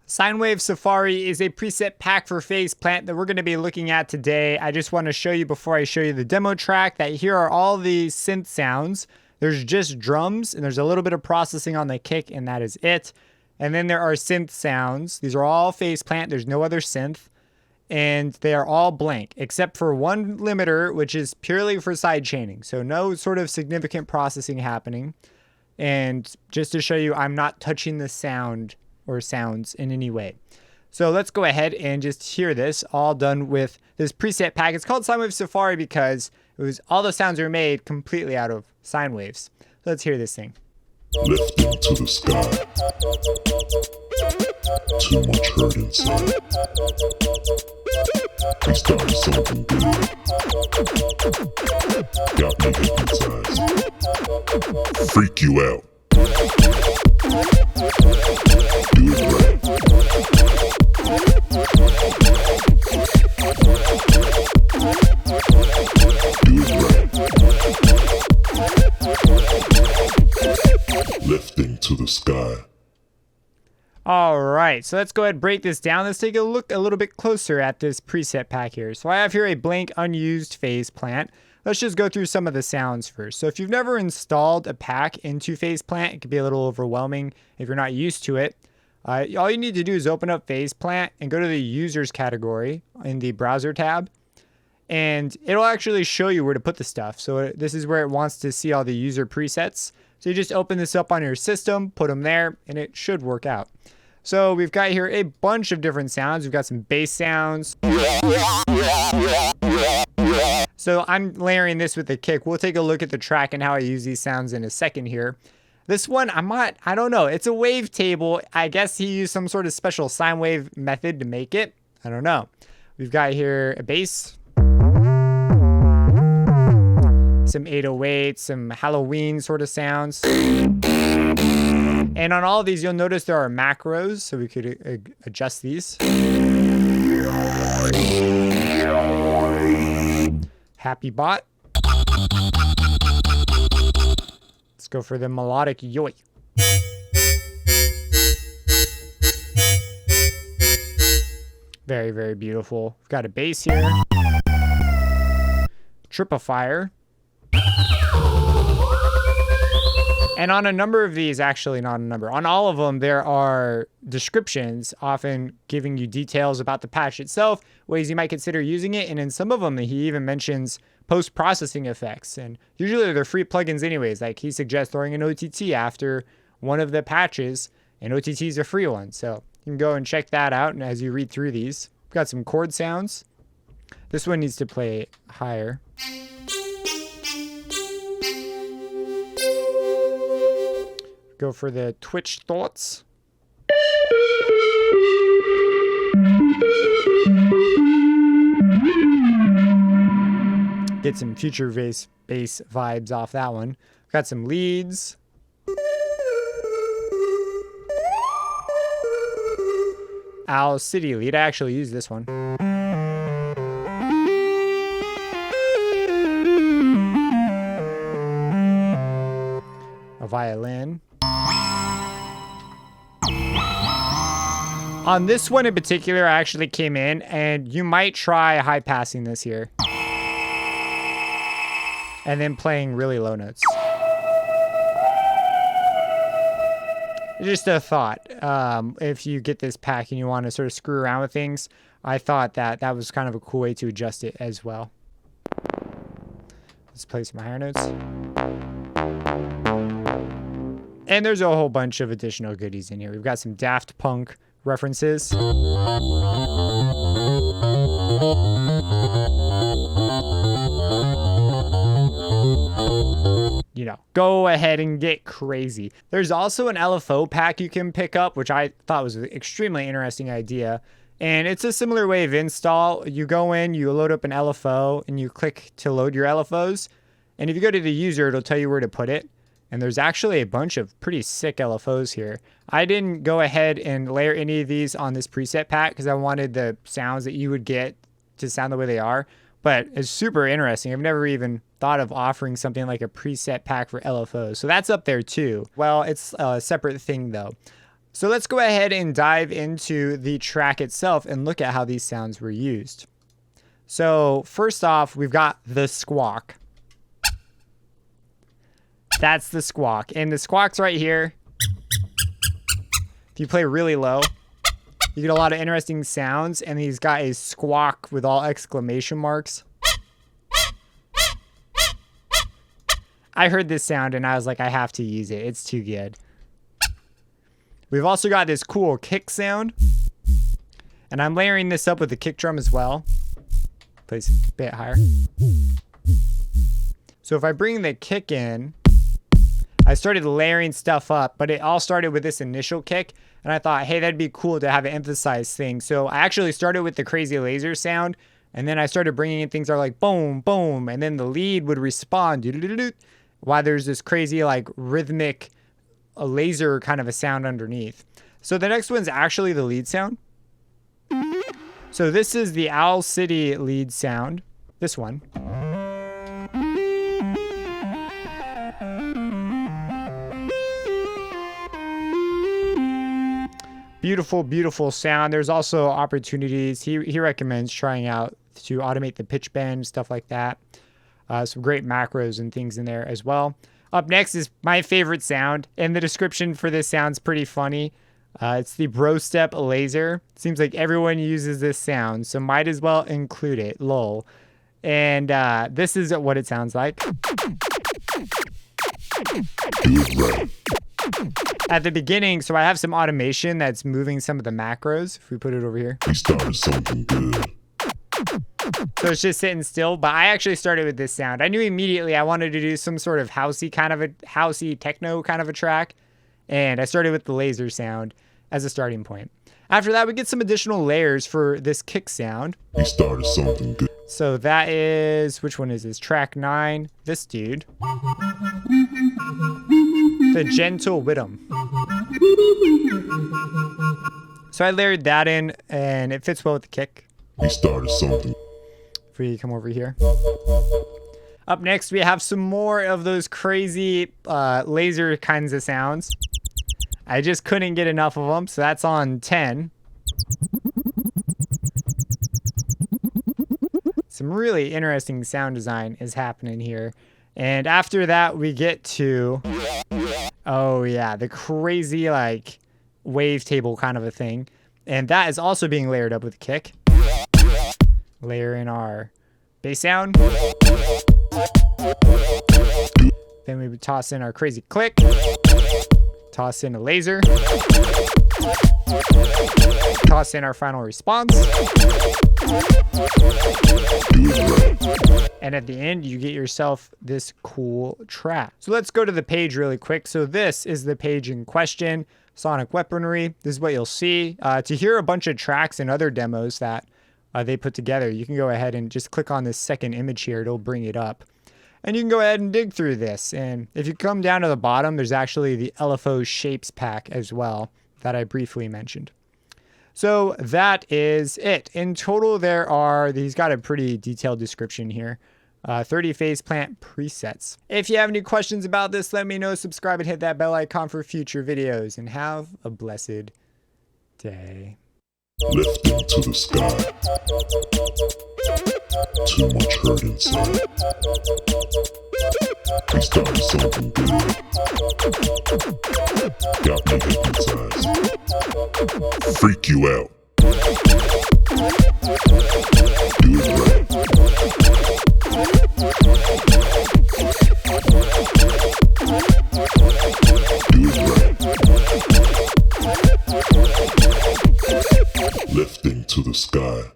Sinewave Safari is a preset pack for phase plant that we're going to be looking at today. I just want to show you before I show you the demo track that here are all the synth sounds. There's just drums and there's a little bit of processing on the kick and that is it. And then there are synth sounds. These are all phase plant. There's no other synth. And they are all blank except for one limiter, which is purely for side chaining. So no sort of significant processing happening. And just to show you, I'm not touching the sound or sounds in any way. So let's go ahead and just hear this all done with this preset pack. It's called Sinewave Safari because it was all the sounds are made completely out of sine waves. So let's hear this thing. Lifting to the sky. Too much hurt inside. We started something good. Got me hypnotized. Freak you out. Do it right. Do it right. Lifting to the sky. All right, so let's go ahead and break this down. Let's take a look a little bit closer at this preset pack here. So I have here a blank unused phase plant. Let's just go through some of the sounds first. So if you've never installed a pack into phase plant, it can be a little overwhelming if you're not used to it. All you need to do is open up phase plant and go to the users category in the browser tab. And it'll actually show you where to put the stuff. So this is where it wants to see all the user presets. So you just open this up on your system, put them there, and it should work out. So we've got here a bunch of different sounds. We've got some bass sounds. So I'm layering this with the kick. We'll take a look at the track and how I use these sounds in a second here. This one, I don't know. It's a wave table. I guess he used some sort of special sine wave method to make it. I don't know. We've got here a bass. Some 808, some Halloween sort of sounds. And on all of these, you'll notice there are macros, so we could adjust these. Happy bot. Let's go for the melodic yoy. Very, very beautiful. We've got a bass here. Tripifier. And on a number of these, actually not a number, on all of them, there are descriptions often giving you details about the patch itself, ways you might consider using it. And in some of them, he even mentions post-processing effects. And usually they're free plugins anyways. Like he suggests throwing an OTT after one of the patches, and OTT is a free one. So you can go and check that out. And as you read through these, we've got some chord sounds. This one needs to play higher. Go for the Twitch thoughts. Get some future bass vibes off that one. Got some leads. Owl City lead. I actually use this one. A violin. On this one in particular, I actually came in, and you might try high passing this here. And then playing really low notes. Just a thought. If you get this pack and you want to sort of screw around with things, I thought that that was kind of a cool way to adjust it as well. Let's play some higher notes. And there's a whole bunch of additional goodies in here. We've got some Daft Punk references. You know, go ahead and get crazy. There's also an LFO pack you can pick up, which I thought was an extremely interesting idea. And it's a similar way of install. You go in, you load up an LFO, and you click to load your LFOs. And if you go to the user, it'll tell you where to put it. And there's actually a bunch of pretty sick LFOs here. I didn't go ahead and layer any of these on this preset pack because I wanted the sounds that you would get to sound the way they are. But it's super interesting. I've never even thought of offering something like a preset pack for LFOs. So that's up there too. Well, it's a separate thing though. So let's go ahead and dive into the track itself and look at how these sounds were used. So first off, we've got the squawk. That's the squawk. And the squawk's right here. If you play really low, you get a lot of interesting sounds. And he's got a squawk with all exclamation marks. I heard this sound and I was like, I have to use it. It's too good. We've also got this cool kick sound. And I'm layering this up with the kick drum as well. Plays a bit higher. So if I bring the kick in, I started layering stuff up, but it all started with this initial kick. And I thought, hey, that'd be cool to have an emphasized thing. So I actually started with the crazy laser sound. And then I started bringing in things that are like boom, boom. And then the lead would respond while there's this crazy like rhythmic a laser kind of a sound underneath. So the next one's actually the lead sound. So this is the Owl City lead sound. This one. Beautiful, beautiful sound. There's also opportunities. He recommends trying out to automate the pitch bend, stuff like that. Some great macros and things in there as well. Up next is my favorite sound, and the description for this sound's pretty funny. It's the Brostep LaZer. Seems like everyone uses this sound, so might as well include it. Lol. And this is what it sounds like. At the beginning, so I have some automation that's moving some of the macros. If we put it over here. We started something good. So it's just sitting still, but I actually started with this sound. I knew immediately I wanted to do some sort of housey techno kind of a track. And I started with the laser sound as a starting point. After that, we get some additional layers for this kick sound. We started something good. So that is, which one is this? Track 9, this dude. The Gentle Widom. So I layered that in and it fits well with the kick. We started something. If we come over here. Up next, we have some more of those crazy laser kinds of sounds. I just couldn't get enough of them, so that's on 10. Some really interesting sound design is happening here. And after that, we get to, oh yeah, the crazy like wavetable kind of a thing. And that is also being layered up with a kick. Layer in our bass sound. Then we would toss in our crazy click. Toss in a laser. Toss in our final response. And at the end, you get yourself this cool track. So let's go to the page really quick. So this is the page in question, Sonic Weaponry. This is what you'll see. To hear a bunch of tracks and other demos that they put together, you can go ahead and just click on this second image here. It'll bring it up. And you can go ahead and dig through this. And if you come down to the bottom, there's actually the LFO Shapes pack as well that I briefly mentioned. So that is it. In total, he's got a pretty detailed description here. 30 phase plant presets. If you have any questions about this, let me know. Subscribe and hit that bell icon for future videos. And have a blessed day. Lifting to the sky. Too much hurt inside. We started something good. Got me hypnotized. Freak you out. Do it right. Do it right. Lifting to the sky.